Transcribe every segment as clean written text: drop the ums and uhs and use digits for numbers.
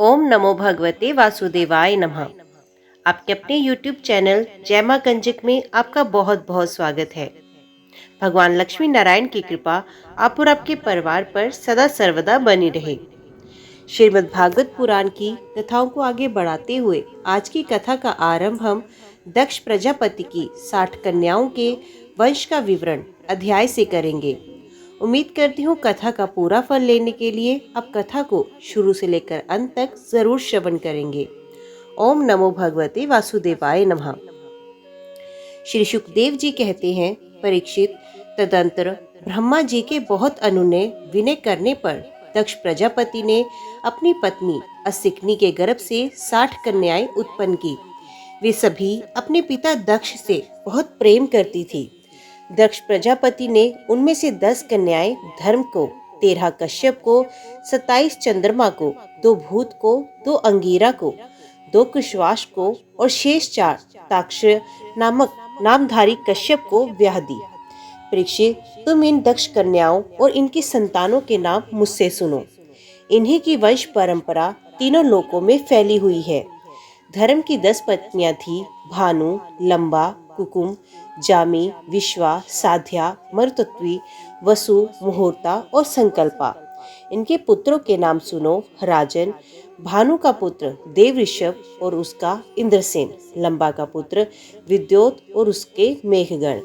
ओम नमो भगवते वासुदेवाय नमः। आपके अपने YouTube चैनल जय मां कंजक में आपका बहुत बहुत स्वागत है। भगवान लक्ष्मी नारायण की कृपा आप और आपके परिवार पर सदा सर्वदा बनी रहे। श्रीमद् भागवत पुराण की कथाओं को आगे बढ़ाते हुए आज की कथा का आरंभ हम दक्ष प्रजापति की 60 कन्याओं के वंश का विवरण अध्याय से करेंगे। उम्मीद करती हूँ कथा का पूरा फल लेने के लिए आप कथा को शुरू से लेकर अंत तक जरूर श्रवण करेंगे। ओम नमो भगवते वासुदेवाय नमः। श्री सुखदेव जी कहते हैं, परीक्षित, तदंतर ब्रह्मा जी के बहुत अनुनय विनय करने पर दक्ष प्रजापति ने अपनी पत्नी असिकनी के गर्भ से 60 कन्याएं उत्पन्न की। वे सभी अपने पिता दक्ष से बहुत प्रेम करती थी। दक्ष प्रजापति ने उनमें से 10 कन्याएं धर्म को, 13 कश्यप को, 27 चंद्रमा को, 2 भूत को, 2 अंगीरा को, 2 कुशवाश को और शेष 4 ताक्ष नामक नामधारी कश्यप को ब्याह दी। परीक्षित, तुम इन दक्ष कन्याओं और इनकी संतानों के नाम मुझसे सुनो। इन्हीं की वंश परंपरा तीनों लोकों में फैली हुई है। धर्म की 10 पत्नियां थी, भानु, लंबा, कुकुम, जामी, विश्वा, साध्या, मरुतत्वी, वसु, मुहूर्ता और संकल्पा। इनके पुत्रों के नाम सुनो। राजन, भानु का पुत्र देव ऋषभ और उसका इंद्रसेन, लंबा का पुत्र विद्योत और उसके मेघगण,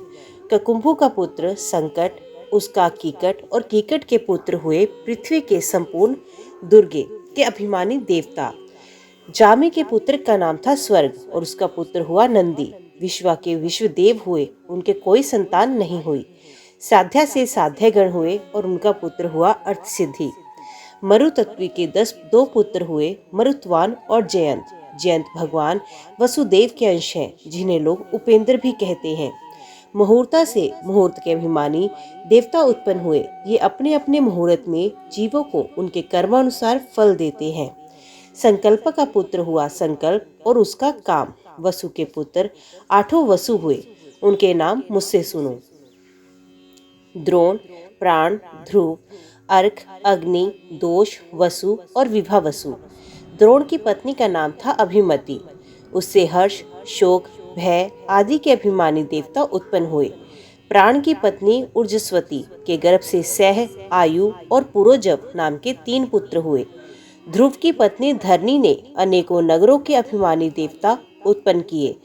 ककुंभु का पुत्र संकट, उसका कीकट और कीकट के पुत्र हुए पृथ्वी के संपूर्ण दुर्गे के अभिमानी देवता। जामी के पुत्र का नाम था स्वर्ग और उसका पुत्र हुआ नंदी। विश्वा के विश्वदेव हुए, उनके कोई संतान नहीं हुई। साध्या से साध्यगण हुए और उनका पुत्र हुआ अर्थसिद्धि। मरुतत्वी के 2 पुत्र हुए, मरुत्वान और जयंत। जयंत भगवान वसुदेव के अंश हैं, जिन्हें लोग उपेंद्र भी कहते हैं। मुहूर्ता से मुहूर्त के अभिमानी देवता उत्पन्न हुए। ये अपने अपने मुहूर्त में जीवों को उनके कर्मानुसार फल देते हैं। संकल्प का पुत्र हुआ संकल्प और उसका काम। वसु के पुत्र 8 वसु हुए, उनके नाम मुझसे सुनो। द्रोण, प्राण, ध्रुव, अर्क, अग्नि, दोष, वसु और विभा वसु। द्रोण की पत्नी का नाम था अभिमति। उससे हर्ष, शोक, भय आदि के अभिमानी देवता उत्पन्न हुए। प्राण की पत्नी ऊर्जस्वती के गर्भ से सह, आयु और पुरोजव नाम के 3 पुत्र हुए। ध्रुव की पत्नी धरणी ने अनेकों नगरों के अभिमानी देवता उत्पन्न किए।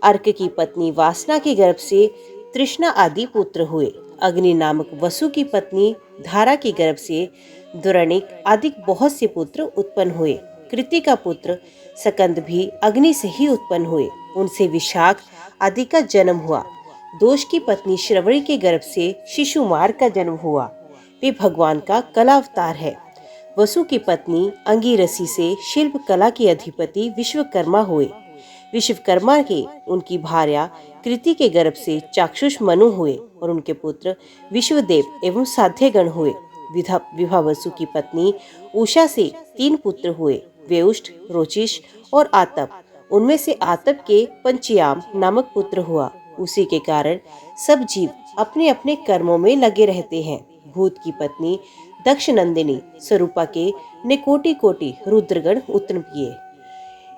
अर्क की पत्नी वासना के गर्भ से तृष्णा आदि पुत्र हुए। अग्नि नामक वसु की पत्नी धारा के गर्भ से दुरणिक आदि बहुत से पुत्र उत्पन्न हुए। कृति का पुत्र सकंद भी अग्नि से ही उत्पन्न हुए, उनसे विशाख आदि का जन्म हुआ। दोष की पत्नी श्रवणी के गर्भ से शिशुमार का जन्म हुआ। वे भगवान का कला अवतार है। वसु की पत्नी अंगीरसी से शिल्प कला के अधिपति विश्वकर्मा हुए। विश्वकर्मा के उनकी भार्या कृति के गर्भ से चाक्षुष मनु हुए और उनके पुत्र विश्वदेव एवं साध्यगण हुए। विभा वसु की पत्नी उषा से 3 पुत्र हुए, वेउष्ट, रोचिष और आतप। उनमें से आतप के पंचयाम नामक पुत्र हुआ। उसी के कारण सब जीव अपने अपने कर्मों में लगे रहते हैं। भूत की पत्नी दक्ष नंदिनी स्वरूपा के ने कोटि कोटि रुद्रगण उत्पन्न किए।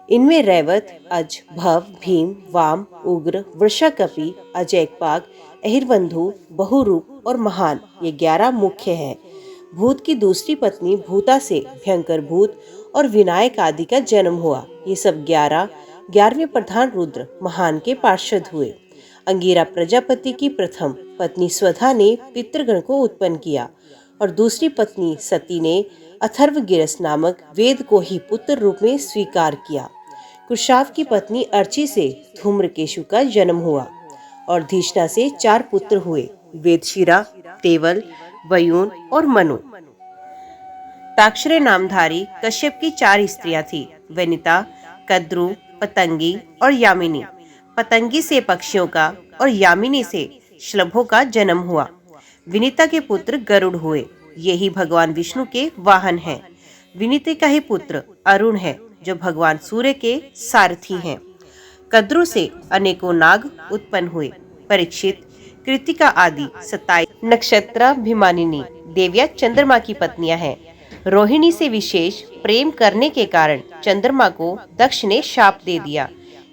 इनमें रैवत, अज, भव, भीम, वाम, उग्र, वृषकपि, अजयपाग, अहिर्बंधु, बहुरूप और महान, ये 11 मुख्य हैं। भूत की दूसरी पत्नी भूता से भयंकर भूत और विनायक आदि का जन्म हुआ। ये सब 11वें प्रधान रुद्र महान के पार्षद हुए। अंगिरा प्रजापति की प्रथम पत्नी स्वधा ने पितृगण को उत्पन्न किया और दूसरी पत्नी सती ने अथर्वगिरस नामक वेद को ही पुत्र रूप में स्वीकार किया। कुशाव की पत्नी अर्ची से धूम्रकेशु का जन्म हुआ और धीष्णा से 4 पुत्र हुए, वेदशिरा, तेवल, वयून और मनु। ताक्षरे नामधारी कश्यप की 4 स्त्रियां थी, वनिता, कद्रु, पतंगी और यामिनी। पतंगी से पक्षियों का और यामिनी से श्लभों का जन्म हुआ। विनीता के पुत्र गरुड़ हुए, यही भगवान विष्णु के वाहन हैं। विनीता का ही पुत्र अरुण है, जो भगवान सूर्य के सारथी हैं। कद्रु से अनेकों नाग उत्पन्न हुए। परीक्षित, कृतिका आदि 27 नक्षत्राभिमानिनी देवियां चंद्रमा की पत्नियां हैं। रोहिणी से विशेष प्रेम करने के कारण चंद्रमा को दक्ष ने शाप दे दिया,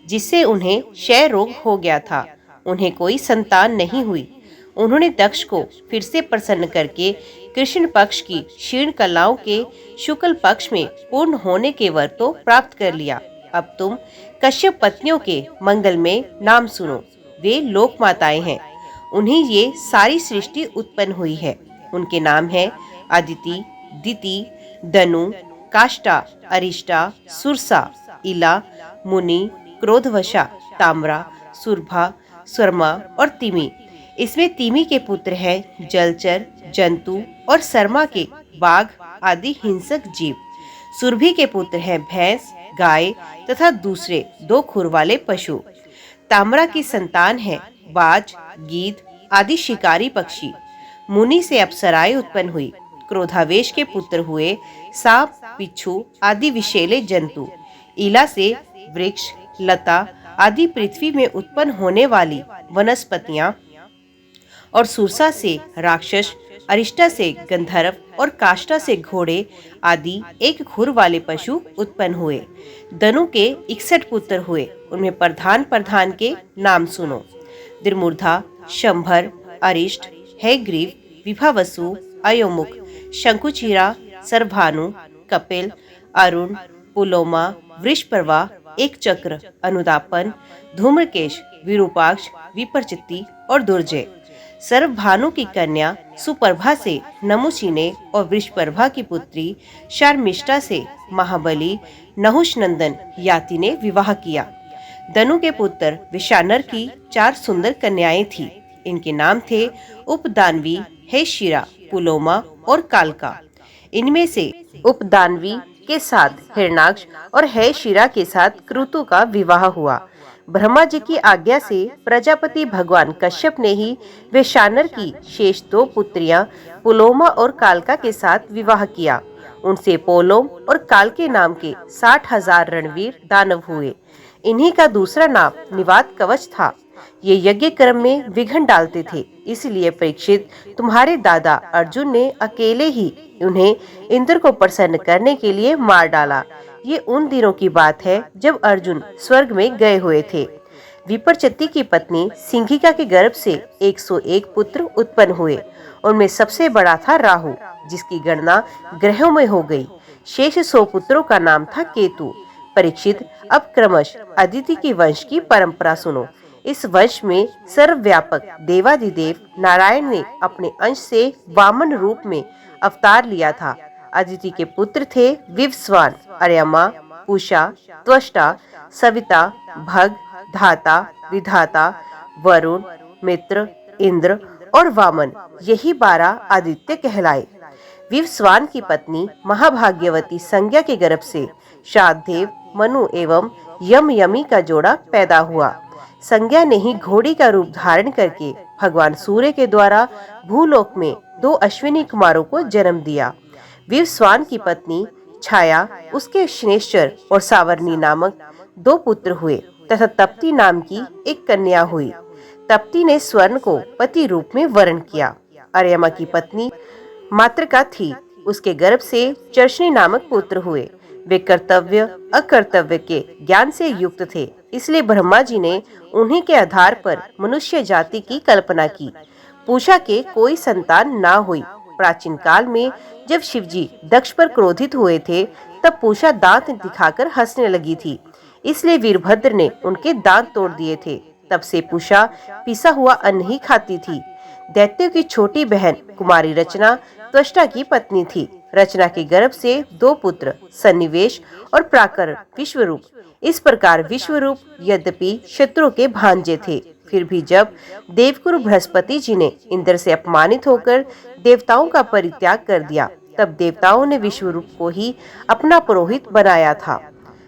जिससे उन्हें क्षय रोग हो गया था। उन्हें कोई संतान नहीं हुई। उन्होंने दक्ष को फिर से प्रसन्न करके कृष्ण पक्ष की क्षीण कलाओं के शुक्ल पक्ष में पूर्ण होने के वर तो प्राप्त कर लिया। अब तुम कश्यप पत्नियों के मंगल में नाम सुनो। वे लोक माताएं हैं, उन्हीं ये सारी सृष्टि उत्पन्न हुई है। उनके नाम है अदिति, दिति, दनु, काष्टा, अरिष्टा, सुरसा, इला, मुनि, क्रोधवशा, ताम्रा, सुरभा, स्वर्मा और तिमी। इसमें तिमी के पुत्र हैं जलचर, जंतु और शर्मा के बाघ आदि हिंसक जीव। सुरभि के पुत्र हैं भैंस, गाय तथा दूसरे 2 खुर वाले पशु। ताम्रा की संतान है बाज, गीद आदि शिकारी पक्षी। मुनि से अप्सराएं उत्पन्न हुई। क्रोधावेश के पुत्र हुए सांप, बिच्छू आदि विषैले जंतु। इला से वृक्ष, लता आदि पृथ्वी में उत्पन्न होने वाली वनस्पतियां और सुरसा से राक्षस, अरिष्टा से गंधर्व और काष्टा से घोड़े आदि 1 खुर वाले पशु उत्पन्न हुए। दनु के 61 पुत्र हुए। उनमें प्रधान के नाम सुनो। दिर्मूर्धा, शंभर, अरिष्ट, हैग्रीव, विभावसु, अयोमुख, शंकुचीरा, सर्भानु, कपिल, अरुण, पुलोमा, वृषपर्वा, एक चक्र, अनुदापन, धूम्रकेश, विरूपाक्ष, विपरचित्ती और दुर्जय। सर्वभानु की कन्या सुप्रभा से नमुची ने और वृषपर्भा की पुत्री शार्मिष्ठा से महाबली नहुष नंदन याति ने विवाह किया। दनु के पुत्र विशानर की 4 सुंदर कन्याएं थीं। इनके नाम थे उपदानवी, हेशिरा, पुलोमा और कालका। इनमें से उपदानवी के साथ हिरणाक्ष और हेशिरा के साथ क्रतु का विवाह हुआ। ब्रह्मा जी की आज्ञा से प्रजापति भगवान कश्यप ने ही वैशानर की शेष 2 पुत्रियां पुलोमा और कालका के साथ विवाह किया। उनसे पोलोम और काल के नाम के 60,000 रणवीर दानव हुए। इन्हीं का दूसरा नाम निवात कवच था। ये यज्ञ कर्म में विघ्न डालते थे, इसलिए परीक्षित तुम्हारे दादा अर्जुन ने अकेले ही उन्हें इंद्र को प्रसन्न करने के लिए मार डाला। ये उन दिनों की बात है जब अर्जुन स्वर्ग में गए हुए थे। विपरचत्ती की पत्नी सिंघिका के गर्भ से 101 पुत्र उत्पन्न हुए। उनमें सबसे बड़ा था राहु, जिसकी गणना ग्रहों में हो गई। शेष 100 पुत्रों का नाम था केतु। परीक्षित, अब क्रमश अदिति के वंश की परंपरा सुनो। इस वंश में सर्वव्यापक देवादिदेव नारायण ने अपने अंश से वामन रूप में अवतार लिया था। अदिति के पुत्र थे विवस्वान, अर्यमा, पूषा, त्वष्टा, सविता, भग, धाता, विधाता, वरुण, मित्र, इंद्र और वामन। यही 12 आदित्य कहलाए। विवस्वान की पत्नी महाभाग्यवती संज्ञा के गर्भ से शाददेव, मनु एवं यमी का जोड़ा पैदा हुआ। संज्ञा ने ही घोड़ी का रूप धारण करके भगवान सूर्य के द्वारा भूलोक में 2 अश्विनी कुमारों को जन्म दिया। विवस्वान की पत्नी छाया, उसके श्नेश्वर और सावर्णी नामक 2 पुत्र हुए तथा तप्ती नाम की एक कन्या हुई। तप्ती ने स्वर्ण को पति रूप में वर्ण किया। अर्यमा की पत्नी मातृका थी। उसके गर्भ से चर्षणी नामक पुत्र हुए। वे कर्तव्य अकर्तव्य के ज्ञान से युक्त थे, इसलिए ब्रह्मा जी ने उन्हीं के आधार पर मनुष्य जाति की कल्पना की। पूषा के कोई संतान ना हुई। प्राचीन काल में जब शिवजी दक्ष पर क्रोधित हुए थे, तब पूषा दांत दिखाकर हंसने लगी थी, इसलिए वीरभद्र ने उनके दांत तोड़ दिए थे। तब से पूषा पिसा हुआ अन्न ही खाती थी। दैत्यों की छोटी बहन कुमारी रचना त्वष्टा की पत्नी थी। रचना के गर्भ से 2 पुत्र सन्निवेश और प्राकर विश्वरूप। इस प्रकार विश्वरूप यद्यपि शत्रु के भांजे थे, फिर भी जब देवगुरु बृहस्पति जी ने इंद्र से अपमानित होकर देवताओं का परित्याग कर दिया, तब देवताओं ने विश्वरूप को ही अपना पुरोहित बनाया था।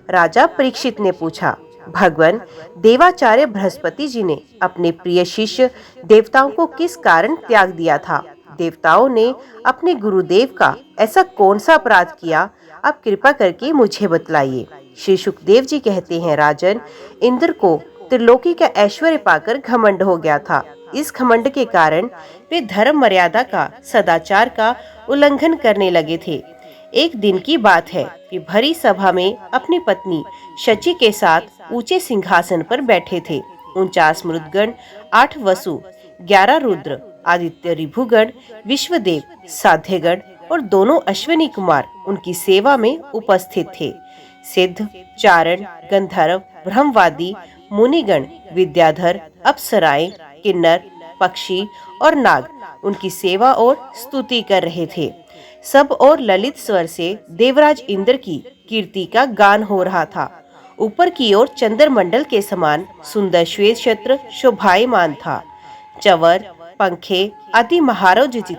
राजा परीक्षित ने पूछा, भगवान, देवाचार्य बृहस्पति जी ने अपने प्रिय शिष्य देवताओं को किस कारण त्याग दिया था? देवताओं ने अपने गुरुदेव का ऐसा कौन सा अपराध किया? आप कृपा करके मुझे बतलाइए। श्री सुखदेव जी कहते हैं, राजन, इंद्र को त्रिलोकी का ऐश्वर्य पाकर घमंड हो गया था। इस घमंड के कारण वे धर्म मर्यादा का, सदाचार का उल्लंघन करने लगे थे। एक दिन की बात है कि भरी सभा में अपनी पत्नी शची के साथ ऊंचे सिंहासन पर बैठे थे 49 मृदगण, 8 वसु, 11 रुद्र, आदित्य रिभुगण, विश्वदेव, साध्यगण और दोनों अश्विनी कुमार उनकी सेवा में उपस्थित थे। सिद्ध, चारण, गंधर्व, ब्रह्मवादी, मुनिगण, विद्याधर, अप्सराएं, किन्नर, पक्षी और नाग उनकी सेवा और स्तुति कर रहे थे। सब और ललित स्वर से देवराज इंद्र की कीर्ति का गान हो रहा था। ऊपर की ओर चंद्रमंडल के समान सुंदर श्वेत छत्र शोभायमान था। चवर, पंखे आदि महारोजित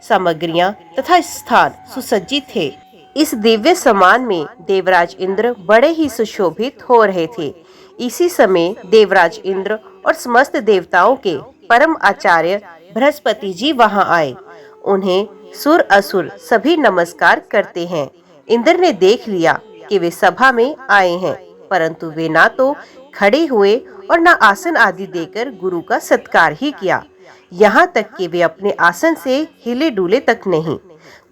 सामग्रियां तथा स्थान सुसज्जित थे। इस दिव्य सम्मान में देवराज इंद्र बड़े ही सुशोभित हो रहे थे। इसी समय देवराज इंद्र और समस्त देवताओं के परम आचार्य बृहस्पति जी वहां आए। उन्हें सुर असुर सभी नमस्कार करते हैं। इंद्र ने देख लिया कि वे सभा में आए हैं, परंतु वे ना तो खड़े हुए और ना आसन आदि देकर गुरु का सत्कार ही किया। यहाँ तक कि वे अपने आसन से हिले डुले तक नहीं।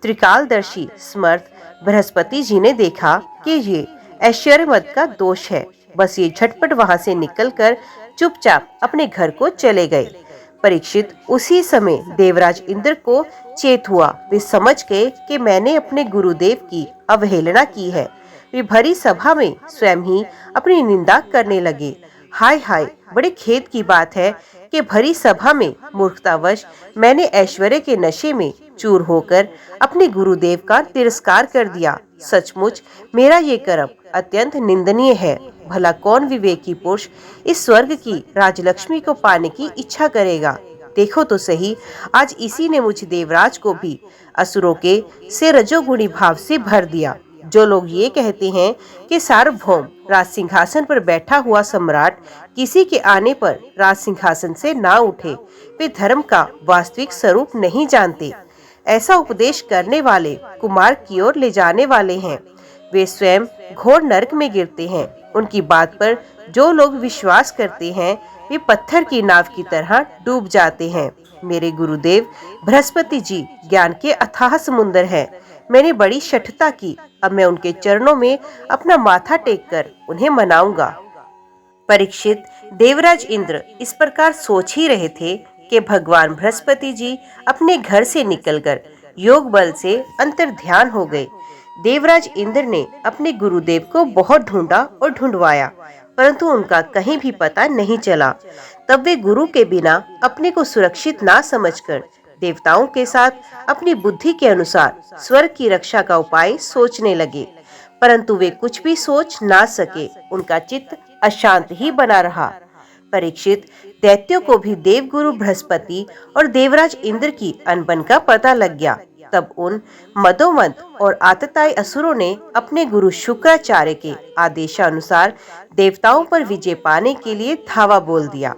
त्रिकालदर्शी समर्थ बृहस्पति जी ने देखा कि ये ऐश्वर्यवत का दोष है। बस ये झटपट वहां से निकलकर चुपचाप अपने घर को चले गए। परीक्षित उसी समय देवराज इंद्र को चेत हुआ। वे समझ गए कि मैंने अपने गुरुदेव की अवहेलना की है। वे भरी सभा में स्वयं ही अपनी निंदा करने लगे। हाय हाय, बड़े खेद की बात है कि भरी सभा में मूर्खतावश मैंने ऐश्वर्य के नशे में चूर होकर अपने गुरुदेव का तिरस्कार कर दिया। सचमुच मेरा ये कर्म अत्यंत निंदनीय है। भला कौन विवेकी पुरुष इस स्वर्ग की राजलक्ष्मी को पाने की इच्छा करेगा। देखो तो सही, आज इसी ने मुझ देवराज को भी असुरों के से रजोगुणी भाव से भर दिया। जो लोग ये कहते हैं कि सार्वभौम राज सिंहासन पर बैठा हुआ सम्राट किसी के आने पर राज सिंहासन से ना उठे, वे धर्म का वास्तविक स्वरूप नहीं जानते। ऐसा उपदेश करने वाले कुमार की ओर ले जाने वाले हैं। वे स्वयं घोर नरक में गिरते हैं। उनकी बात पर जो लोग विश्वास करते हैं वे पत्थर की नाव की तरह डूब जाते हैं। मेरे गुरुदेव बृहस्पति जी ज्ञान के अथाह समुद्र हैं। मैंने बड़ी शठता की। अब मैं उनके चरणों में अपना माथा टेककर उन्हें मनाऊंगा। परीक्षित, देवराज इंद्र इस प्रकार सोच ही रहे थे कि भगवान बृहस्पति जी अपने घर से निकलकर योग बल से अंतर्ध्यान हो गए। देवराज इंद्र ने अपने गुरुदेव को बहुत ढूंढा और ढूंढवाया, परंतु उनका कहीं भी पता नहीं चला। तब वे गुरु के बिना अपने को सुरक्षित ना समझकर देवताओं के साथ अपनी बुद्धि के अनुसार स्वर्ग की रक्षा का उपाय सोचने लगे, परंतु वे कुछ भी सोच ना सके। उनका चित्त अशांत ही बना रहा। परीक्षित, दैत्यों को भी देवगुरु बृहस्पति और देवराज इंद्र की अनबन का पता लग गया। तब उन मदोमद और आतताई असुरों ने अपने गुरु शुक्राचार्य के आदेशानुसार देवताओं पर विजय पाने के लिए धावा बोल दिया।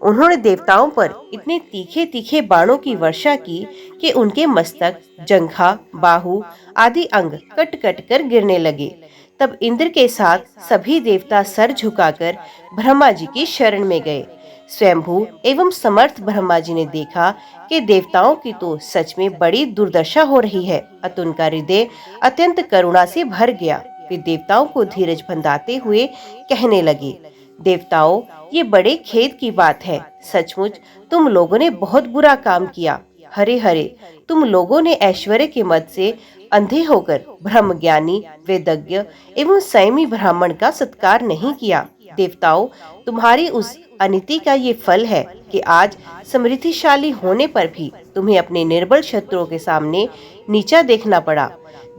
उन्होंने देवताओं पर इतने तीखे तीखे बाणों की वर्षा की कि उनके मस्तक, जंघा, बाहु आदि अंग कट कट कर गिरने लगे। तब इंद्र के साथ सभी देवता सर झुकाकर ब्रह्मा जी की शरण में गए। स्वयंभू एवं समर्थ ब्रह्मा जी ने देखा कि देवताओं की तो सच में बड़ी दुर्दशा हो रही है। अतः उनका हृदय अत्यंत करुणा से भर गया। वे देवताओं को धीरज बंधाते हुए कहने लगे, देवताओं, ये बड़े खेद की बात है। सचमुच तुम लोगों ने बहुत बुरा काम किया। हरे हरे, तुम लोगों ने ऐश्वर्य के मद से अंधे होकर ब्रह्मज्ञानी, वेदज्ञ एवं संयमी ब्राह्मण का सत्कार नहीं किया। देवताओं, तुम्हारी उस अनिति का ये फल है कि आज समृद्धिशाली होने पर भी तुम्हें अपने निर्बल शत्रुओं के सामने नीचा देखना पड़ा।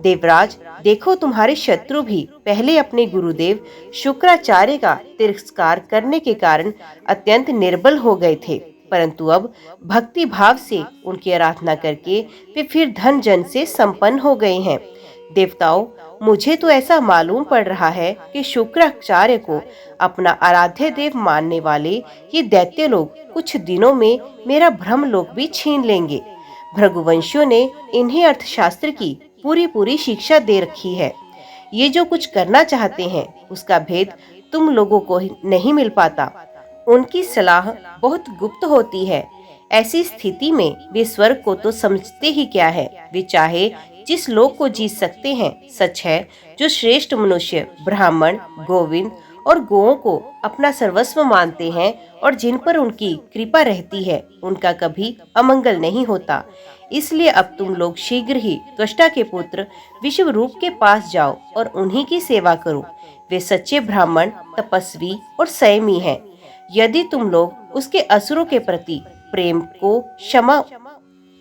देवराज, देखो, तुम्हारे शत्रु भी पहले अपने गुरुदेव शुक्राचार्य का तिरस्कार करने के कारण अत्यंत निर्बल हो गए थे, परंतु अब भक्ति भाव से उनकी आराधना करके वे फिर धन जन से संपन्न हो गए हैं। देवताओं, मुझे तो ऐसा मालूम पड़ रहा है कि शुक्राचार्य को अपना आराध्य देव मानने वाले ये दैत्य लोग कुछ दिनों में मेरा ब्रह्मलोक भी छीन लेंगे। भृगुवंशियों ने इन्हें अर्थशास्त्र की पूरी शिक्षा दे रखी है। ये जो कुछ करना चाहते हैं उसका भेद तुम लोगों को नहीं मिल पाता। उनकी सलाह बहुत गुप्त होती है। ऐसी स्थिति में वे स्वर्ग को तो समझते ही क्या है। वे चाहे जिस लोक को जीत सकते हैं। सच है, जो श्रेष्ठ मनुष्य ब्राह्मण, गोविंद और गोओं को अपना सर्वस्व मानते हैं और जिन पर उनकी कृपा रहती है, उनका कभी अमंगल नहीं होता। इसलिए अब तुम लोग शीघ्र ही त्वष्टा के पुत्र विश्वरूप के पास जाओ और उन्हीं की सेवा करो। वे सच्चे ब्राह्मण, तपस्वी और संयमी हैं। यदि तुम लोग उसके असुरों के प्रति प्रेम को क्षमा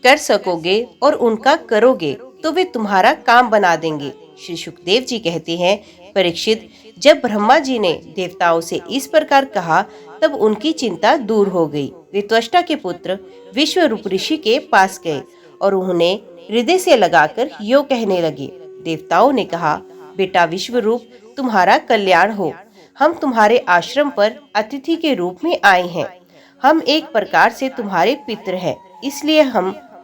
कर सकोगे और उनका करोगे तो वे तुम्हारा काम बना देंगे। श्री सुखदेव जी कहते हैं, परीक्षित, जब ब्रह्मा जी ने देवताओं से इस प्रकार कहा तब उनकी चिंता दूर हो गई। वे त्वष्टा के पुत्र विश्वरूप ऋषि के पास गए और उन्हें हृदय से लगाकर यो कहने लगे। देवताओं ने कहा, बेटा विश्वरूप, तुम्हारा कल्याण हो। हम तुम्हारे आश्रम पर अतिथि के रूप में आए हैं। हम एक प्रकार से तुम्हारे पितृ हैं, इसलिए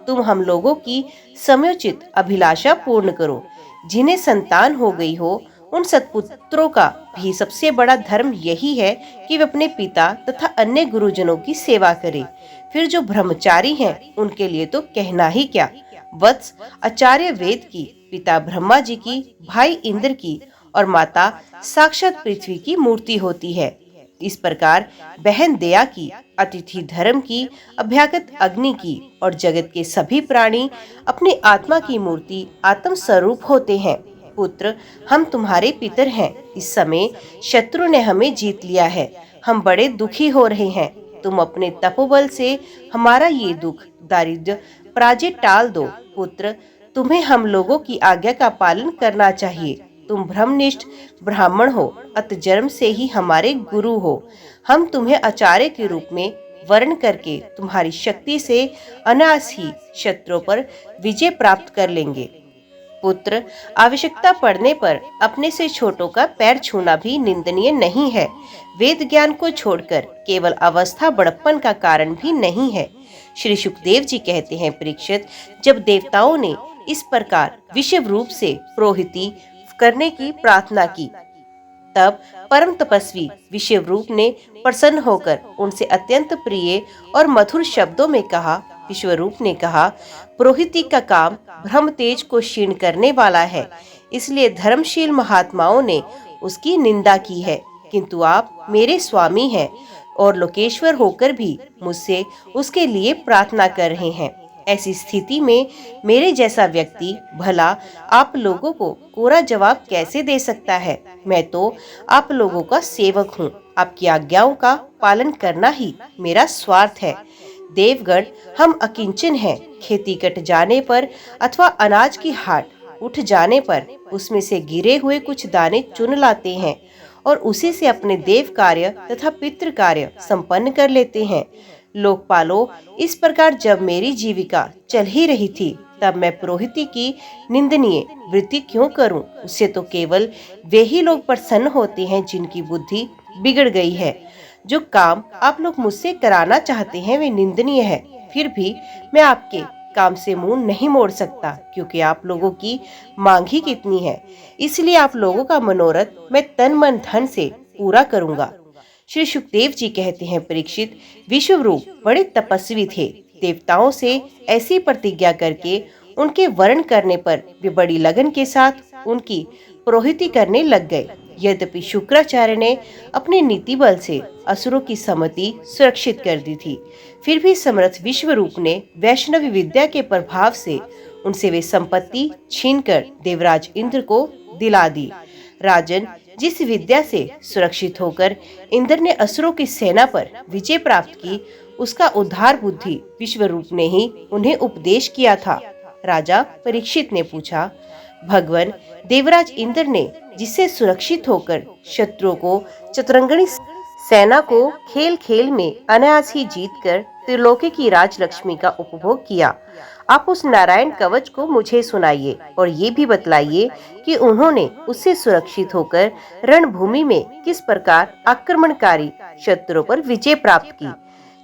तुम हम लोगों की समयोचित अभिलाषा पूर्ण करो। जिन्हें संतान हो गई हो, उन सत्पुत्रों का भी सबसे बड़ा धर्म यही है कि वे अपने पिता तथा अन्य गुरुजनों की सेवा करें। फिर जो ब्रह्मचारी हैं, उनके लिए तो कहना ही क्या। वत्स, आचार्य वेद की, पिता ब्रह्मा जी की, भाई इंद्र की और माता साक्षात पृथ्वी की मूर्ति होती है। इस प्रकार बहन दया की, अतिथि धर्म की, अभ्यागत अग्नि की और जगत के सभी प्राणी अपनी आत्मा की मूर्ति आत्म स्वरूप होते हैं। पुत्र, हम तुम्हारे पितर हैं। इस समय शत्रु ने हमें जीत लिया है। हम बड़े दुखी हो रहे हैं। तुम अपने तपोबल से हमारा ये दुख, दारिद्र्य, पराजय टाल दो। पुत्र, तुम्हें हम लोगों की आज्ञा का पालन करना चाहिए। तुम ब्रह्मनिष्ठ ब्राह्मण हो, अतः जन्म से ही हमारे गुरु हो। हम तुम्हें आचार्य के रूप में वर्ण करके तुम्हारी शक्ति से अनायास ही शत्रुओं पर विजय प्राप्त कर लेंगे। पुत्र, आवश्यकता पड़ने पर अपने से छोटों का पैर छूना भी निंदनीय नहीं है। वेद ज्ञान को छोड़कर केवल अवस्था बड़प्पन का कारण भी नहीं है। श्री सुखदेव जी कहते हैं, परीक्षित, जब देवताओं ने इस प्रकार विषव रूप से प्रोहिति करने की प्रार्थना की, तब परम तपस्वी विषव रूप ने प्रसन्न होकर उनसे अत्यंत प्रिय और मधुर शब्दों में कहा। विश्वरूप ने कहा, पुरोहिती का काम ब्रह्म तेज को क्षीण करने वाला है, इसलिए धर्मशील महात्माओं ने उसकी निंदा की है। किंतु आप मेरे स्वामी हैं और लोकेश्वर होकर भी मुझसे उसके लिए प्रार्थना कर रहे हैं। ऐसी स्थिति में मेरे जैसा व्यक्ति भला आप लोगों को कोरा जवाब कैसे दे सकता है। मैं तो आप लोगों का सेवक हूँ। आपकी आज्ञाओं का पालन करना ही मेरा स्वार्थ है। देवगण, हम अकिंचन हैं। खेती कट जाने पर अथवा अनाज की हाट उठ जाने पर उसमें से गिरे हुए कुछ दाने चुन लाते हैं और उसी से अपने देव कार्य तथा पितृ कार्य संपन्न कर लेते हैं। लोकपालो, इस प्रकार जब मेरी जीविका चल ही रही थी, तब मैं पुरोहिती की निंदनीय वृत्ति क्यों करूं? उससे तो केवल वे ही लोग प्रसन्न होते हैं जिनकी बुद्धि बिगड़ गई है। जो काम आप लोग मुझसे कराना चाहते हैं वे निंदनीय है। फिर भी मैं आपके काम से मुंह नहीं मोड़ सकता, क्योंकि आप लोगों की मांग ही कितनी है। इसलिए आप लोगों का मनोरथ मैं तन मन धन से पूरा करूंगा। श्री सुखदेव जी कहते हैं, परीक्षित, विश्वरूप बड़े तपस्वी थे। देवताओं से ऐसी प्रतिज्ञा करके उनके वर्ण करने पर वे बड़ी लगन के साथ उनकी पुरोहिती करने लग गए। यद्यपि शुक्राचार्य ने अपने नीति बल से असुरों की सम्मति सुरक्षित कर दी थी, फिर भी समर्थ विश्वरूप ने वैष्णवी विद्या के प्रभाव से उनसे वे संपत्ति छीनकर देवराज इंद्र को दिला दी। राजन, जिस विद्या से सुरक्षित होकर इंद्र ने असुरों की सेना पर विजय प्राप्त की, उसका उद्धार बुद्धि विश्वरूप ने ही उन्हें उपदेश किया था। राजा परीक्षित ने पूछा, भगवान, देवराज इंद्र ने जिससे सुरक्षित होकर शत्रुओं को चतुरंगनी सेना को खेल खेल में अनायास ही जीतकर त्रिलोकी की राजलक्ष्मी का उपभोग किया, आप उस नारायण कवच को मुझे सुनाइए और ये भी बतलाइए कि उन्होंने उससे सुरक्षित होकर रणभूमि में किस प्रकार आक्रमणकारी शत्रुओं पर विजय प्राप्त की।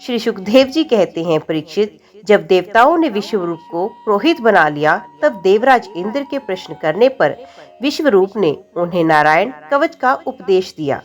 श्री सुखदेव जी कहते हैं, परीक्षित, जब देवताओं ने विश्वरूप को पुरोहित बना लिया, तब देवराज इंद्र के प्रश्न करने पर विश्वरूप ने उन्हें नारायण कवच का उपदेश दिया।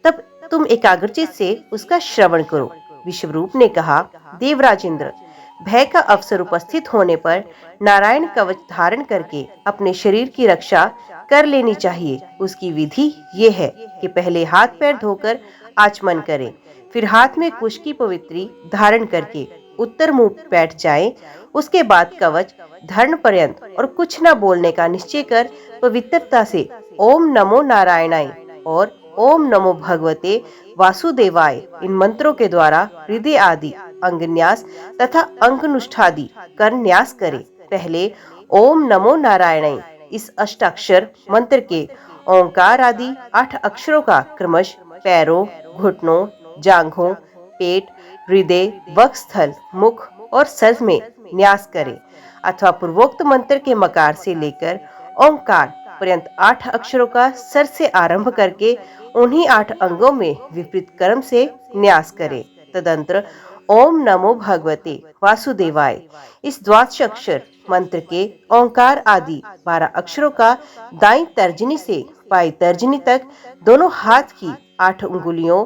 तब तुम एकाग्रचित से उसका श्रवण करो। विश्वरूप ने कहा, देवराजेंद्र, भय का अवसर उपस्थित होने पर नारायण कवच धारण करके अपने शरीर की रक्षा कर लेनी चाहिए। उसकी विधि ये है कि पहले हाथ पैर धोकर आचमन करें, फिर हाथ में कुश की पवित्री धारण करके उत्तर मुंह बैठ जाएं। उसके बाद कवच धरण पर्यंत और कुछ न बोलने का निश्चय कर पवित्रता से ओम नमो नारायणाय और ओम नमो भगवते वासुदेवाय इन मंत्रों के द्वारा हृदय आदि अंगन्यास तथा अंगनुष्ठादि कर न्यास करें। पहले ओम नमो नारायणाय इस अष्टाक्षर मंत्र के ओंकार आदि 8 अक्षरों का क्रमश पैरों, घुटनों, जांघों, पेट, हृदय, वक्षस्थल, मुख और सर में न्यास करें अथवा पूर्वोक्त मंत्र के मकार से लेकर ओंकार पर्यंत 8 अक्षरों का सर से आरंभ करके उन्हीं 8 अंगों में विपरीत क्रम से न्यास करें। तदंतर ओम नमो भगवते वासुदेवाय इस द्वादश अक्षर मंत्र के ओंकार आदि 12 अक्षरों का दाईं तर्जनी से बाईं तर्जनी तक दोनों हाथ की 8 उंगलियों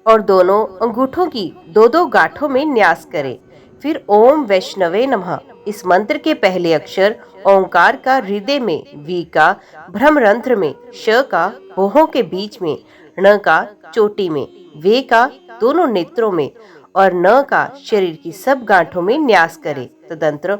और दोनों अंगूठों की 2-2 गांठों में न्यास करें। फिर ओम वैष्णवे नमः इस मंत्र के पहले अक्षर ओंकार का हृदय में, वी का भ्रमरंध्र में, श का भौहों के बीच में, ण का चोटी में, वे का दोनों नेत्रों में और न का शरीर की सब गांठों में न्यास करें। तदंतर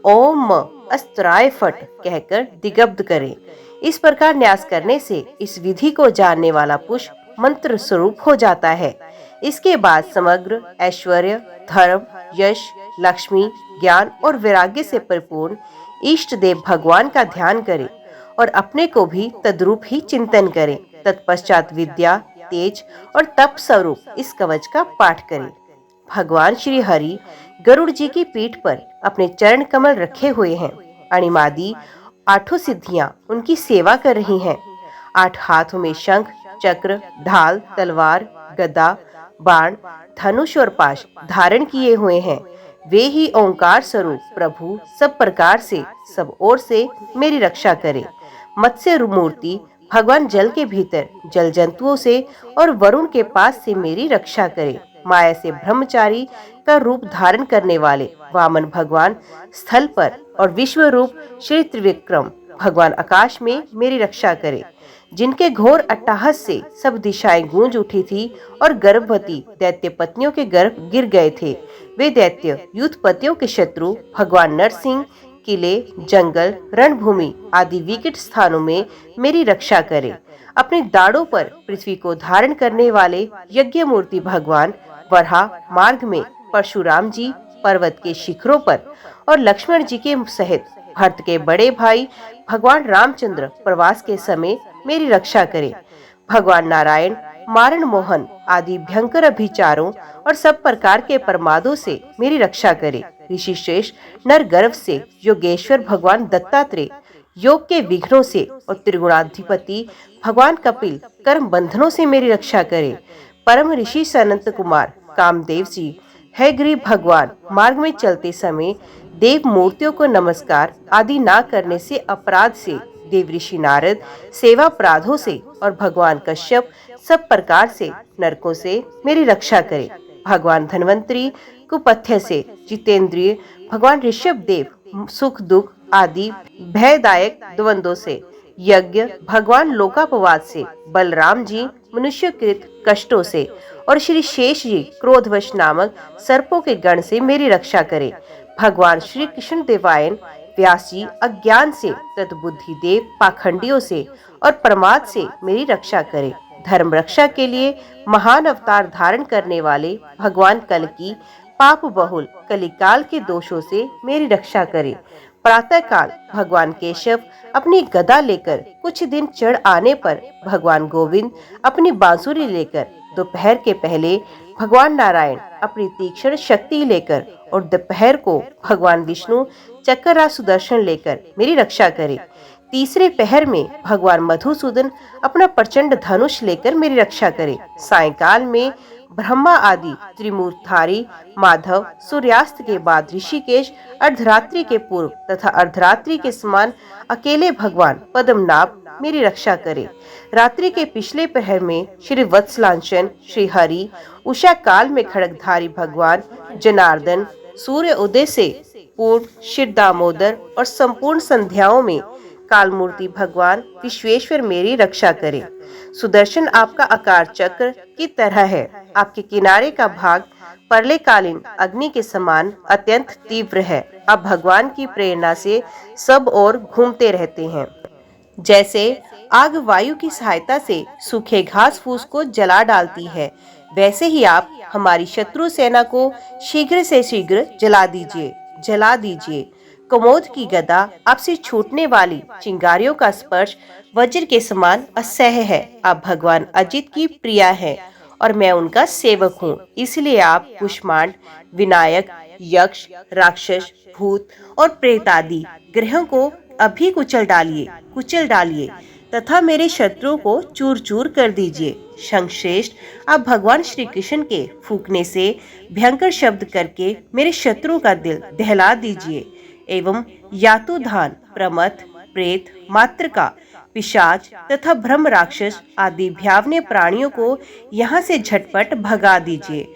ओम अस्त्राय फट कहकर दिग्ध करें। इस प्रकार न्यास करने से इस विधि को जानने वाला पुरुष मंत्र स्वरूप हो जाता है। इसके बाद समग्र ऐश्वर्य, धर्म, यश, लक्ष्मी, ज्ञान और वैराग्य से परिपूर्ण इष्ट देव भगवान का ध्यान करें और अपने को भी तद्रूप ही चिंतन करें। तत्पश्चात विद्या, तेज और तप स्वरूप इस कवच का पाठ करें। भगवान श्री हरि गरुड़ जी की पीठ पर अपने चरण कमल रखे हुए हैं। अणिमादि 8 सिद्धियां उनकी सेवा कर रही हैं। 8 हाथों में शंख, चक्र, ढाल, तलवार, गदा, बाण, धनुष और पाश धारण किए हुए हैं। वे ही ओंकार स्वरूप प्रभु सब प्रकार से, सब ओर से मेरी रक्षा करे। मत्स्य मूर्ति भगवान जल के भीतर जल जंतुओं से और वरुण के पास से मेरी रक्षा करे। माया से ब्रह्मचारी का रूप धारण करने वाले वामन भगवान स्थल पर और विश्व रूप श्री त्रिविक्रम भगवान आकाश में मेरी रक्षा करे। जिनके घोर अट्टहास से सब दिशाएं गूंज उठी थी और गर्भवती दैत्य पत्नियों के गर्भ गिर गए थे, वे दैत्य युद्धपतियों के शत्रु भगवान नरसिंह किले, जंगल, रणभूमि आदि विकट स्थानों में मेरी रक्षा करे। अपने दाढ़ों पर पृथ्वी को धारण करने वाले यज्ञ मूर्ति भगवान वराह मार्ग में परशुराम जी पर्वत के शिखरों पर और लक्ष्मण जी के सहित भरत के बड़े भाई भगवान रामचंद्र प्रवास के समय मेरी रक्षा करे। भगवान नारायण मारण मोहन आदि भयंकर अभिचारों और सब प्रकार के प्रमादों से मेरी रक्षा करे। ऋषि श्रेष्ठ नर गर्भ से योगेश्वर भगवान दत्तात्रेय योग के विघ्नों से और त्रिगुणाधिपति भगवान कपिल कर्म बंधनों से मेरी रक्षा करे। परम ऋषि सनंत कुमार कामदेव जी है गरीब भगवान मार्ग में चलते समय देव मूर्तियों को नमस्कार आदि ना करने से अपराध से, देव ऋषि नारद सेवा अपराधों से और भगवान कश्यप सब प्रकार से नरकों से मेरी रक्षा करे। भगवान धन्वंतरी कुपथ्य से, जितेंद्रिय भगवान ऋषभ देव सुख दुख आदि भयदायक द्वंद्वों से, यज्ञ भगवान लोकापवाद से, बलराम जी मनुष्यकृत कष्टों से और श्री शेष जी क्रोधवश नामक सर्पों के गण से मेरी रक्षा करे। भगवान श्री कृष्ण देवायन व्यास जी अज्ञान से, तत्बुद्धि देव पाखंडियों से और प्रमाद से मेरी रक्षा करे। धर्म रक्षा के लिए महान अवतार धारण करने वाले भगवान कल की पाप बहुल कलिकाल के दोषों से मेरी रक्षा करे। प्रातः काल भगवान केशव अपनी गदा लेकर कुछ दिन चढ़ आने पर भगवान गोविंद अपनी बांसुरी लेकर, दोपहर के पहले भगवान नारायण अपनी तीक्ष्ण शक्ति लेकर और दोपहर को भगवान विष्णु चक्र सुदर्शन लेकर मेरी रक्षा करे। तीसरे पहर में भगवान मधुसूदन अपना प्रचंड धनुष लेकर मेरी रक्षा करे। सायंकाल में ब्रह्मा आदि त्रिमूर्तिधारी माधव सूर्यास्त के बाद ऋषिकेश, अर्धरात्रि के पूर्व तथा अर्धरात्रि के समान अकेले भगवान पद्मनाभ मेरी रक्षा करे। रात्रि के पिछले प्रहर में श्री वत्सलांचन श्री हरि, उषा काल में खड़गधारी भगवान जनार्दन, सूर्य उदय से पूर्व श्री दामोदर और संपूर्ण संध्याओं में काल मूर्ति भगवान विश्वेश्वर मेरी रक्षा करे। सुदर्शन आपका आकार चक्र की तरह है। आपके किनारे का भाग प्रलयकालीन अग्नि के समान अत्यंत तीव्र है। आप भगवान की प्रेरणा से सब ओर घूमते रहते हैं। जैसे आग वायु की सहायता से सूखे घास फूस को जला डालती है, वैसे ही आप हमारी शत्रु सेना को शीघ्र से शीघ्र जला दीजिए। कमोद की गदा आपसे छूटने वाली चिंगारियों का स्पर्श वज्र के समान असह्य है। आप भगवान अजित की प्रिया है और मैं उनका सेवक हूँ, इसलिए आप कुष्मांड, विनायक, यक्ष, राक्षस, भूत और प्रेत आदि ग्रहों को अभी कुचल डालिए तथा मेरे शत्रुओं को चूर चूर कर दीजिए। शंखश्रेष्ठ, आप भगवान श्री कृष्ण के फूंकने से भयंकर शब्द करके मेरे शत्रुओं का दिल दहला दीजिए एवं यातुधान, प्रमथ, प्रेत, मातृका, पिशाच तथा ब्रह्म राक्षस आदि भयावने प्राणियों को यहाँ से झटपट भगा दीजिए।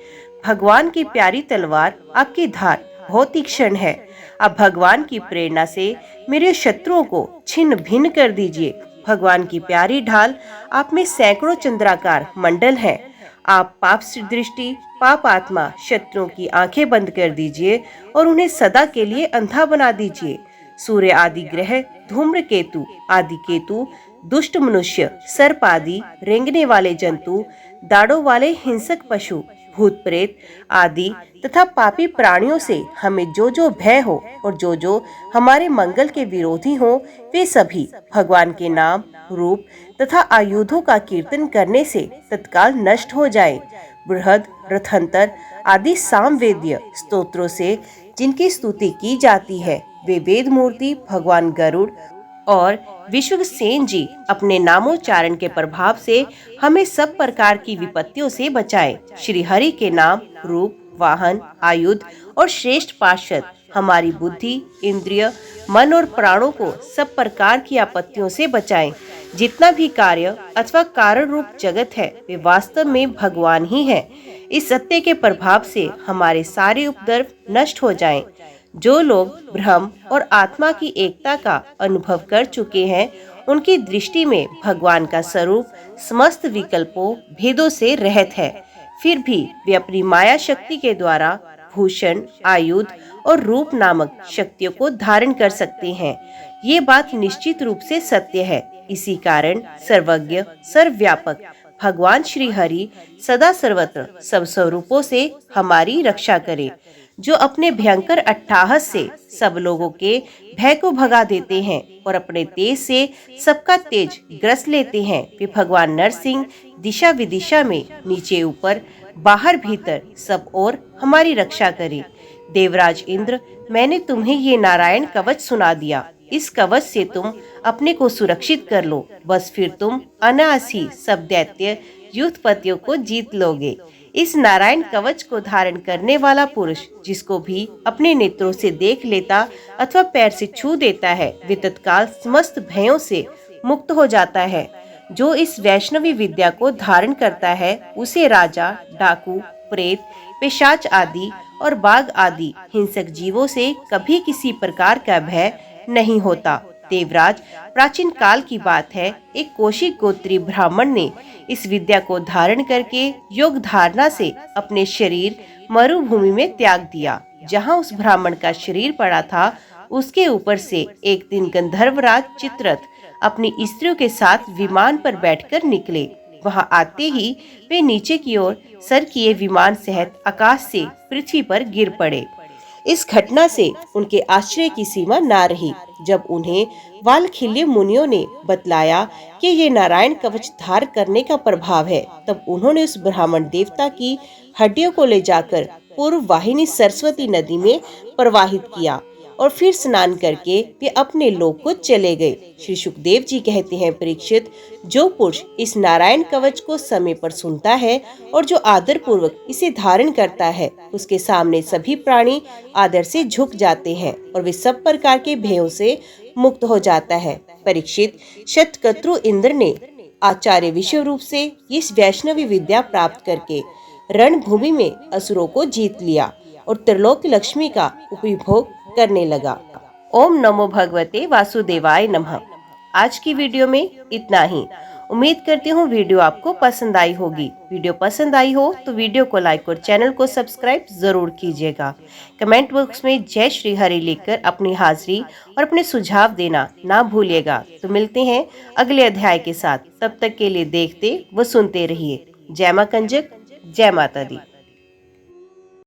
भगवान की प्यारी तलवार आपकी धार बहुत तीक्ष्ण है। आप भगवान की प्रेरणा से मेरे शत्रुओं को छिन्न भिन्न कर दीजिए। भगवान की प्यारी ढाल आप में सैकड़ों चंद्राकार मंडल है। आप पाप दृष्टि, पाप आत्मा शत्रुओं की आंखें बंद कर दीजिए और उन्हें सदा के लिए अंधा बना दीजिए। सूर्य आदि ग्रह, धूम्रकेतु आदि केतु, दुष्ट मनुष्य, सर्प आदि रेंगने वाले जंतु, दाढ़ों वाले हिंसक पशु, भूत प्रेत आदि तथा पापी प्राणियों से हमें जो जो भय हो और जो जो हमारे मंगल के विरोधी हो, वे सभी भगवान के नाम, रूप तथा आयुधों का कीर्तन करने से तत्काल नष्ट हो जाए। बृहद, रथंतर आदि सामवेद्य स्तोत्रों से जिनकी स्तुति की जाती है, वे वेद मूर्ति भगवान गरुड़ और विश्वसेन जी अपने नामोच्चारण के प्रभाव से हमें सब प्रकार की विपत्तियों से बचाएं। श्री हरि के नाम, रूप, वाहन, आयुध और श्रेष्ठ पार्षद हमारी बुद्धि, इंद्रिय, मन और प्राणों को सब प्रकार की आपत्तियों से बचाएं। जितना भी कार्य अथवा कारण रूप जगत है, वे वास्तव में भगवान ही है। इस सत्य के प्रभाव से हमारे सारे उपद्रव नष्ट हो जाएं। जो लोग ब्रह्म और आत्मा की एकता का अनुभव कर चुके हैं, उनकी दृष्टि में भगवान का स्वरूप समस्त विकल्पों, भेदों से रहित है। फिर भी वे अपनी माया शक्ति के द्वारा भूषण, आयुध और रूप नामक शक्तियों को धारण कर सकते हैं। ये बात निश्चित रूप से सत्य है। इसी कारण सर्वज्ञ, सर्वव्यापक भगवान श्री हरि सदा सर्वत्र सब स्वरूपों से हमारी रक्षा करे। जो अपने भयंकर अट्टहास से सब लोगों के भय को भगा देते हैं और अपने तेज से सबका तेज ग्रस लेते हैं, वे भगवान नरसिंह दिशा विदिशा में नीचे ऊपर, बाहर भीतर सब ओर हमारी रक्षा करे। देवराज इंद्र, मैंने तुम्हें ये नारायण कवच सुना दिया। इस कवच से तुम अपने को सुरक्षित कर लो, बस फिर तुम अनायास ही सब दैत्य युद्धपतियों को जीत लोगे। इस नारायण कवच को धारण करने वाला पुरुष जिसको भी अपने नेत्रों से देख लेता अथवा पैर से छू देता है, वे तत्काल समस्त भयों से मुक्त हो जाता है। जो इस वैष्णवी विद्या को धारण करता है, उसे राजा, डाकू, प्रेत, पिशाच आदि और बाघ आदि हिंसक जीवों से कभी किसी प्रकार का भय नहीं होता। देवराज, प्राचीन काल की बात है, एक कौशिक गोत्री ब्राह्मण ने इस विद्या को धारण करके योग धारणा से अपने शरीर मरुभूमि में त्याग दिया। जहाँ उस ब्राह्मण का शरीर पड़ा था, उसके ऊपर से एक दिन गंधर्वराज चित्ररथ अपनी स्त्रियों के साथ विमान पर बैठकर निकले। वहां आते ही वे नीचे की ओर सर किए विमान सहित आकाश से पृथ्वी पर गिर पड़े। इस घटना से उनके आश्चर्य की सीमा ना रही। जब उन्हें वाल्खिल्य मुनियों ने बतलाया कि ये नारायण कवच धार करने का प्रभाव है, तब उन्होंने उस ब्राह्मण देवता की हड्डियों को ले जाकर पूर्व वाहिनी सरस्वती नदी में प्रवाहित किया। और फिर स्नान करके वे अपने लोक को चले गए। श्री सुखदेव जी कहते हैं, परीक्षित, जो पुरुष इस नारायण कवच को समय पर सुनता है और जो आदर पूर्वक इसे धारण करता है, उसके सामने सभी प्राणी आदर से झुक जाते हैं और वे सब प्रकार के भयों से मुक्त हो जाता है। परीक्षित, शतक्रतु इंद्र ने आचार्य विश्व रूप से इस वैष्णवी विद्या प्राप्त करके रणभूमि में असुरों को जीत लिया और त्रिलोक लक्ष्मी का उपभोग करने लगा। ओम नमो भगवते वासुदेवाय नमः। आज की वीडियो में इतना ही। उम्मीद करती हूँ वीडियो आपको पसंद आई होगी। वीडियो पसंद आई हो तो वीडियो को लाइक और चैनल को सब्सक्राइब जरूर कीजिएगा। कमेंट बॉक्स में जय श्री हरि लिखकर अपनी हाजिरी और अपने सुझाव देना ना भूलिएगा। तो मिलते हैं अगले अध्याय के साथ। तब तक के लिए देखते व सुनते रहिए। जय मां कंजक, जय माता दी।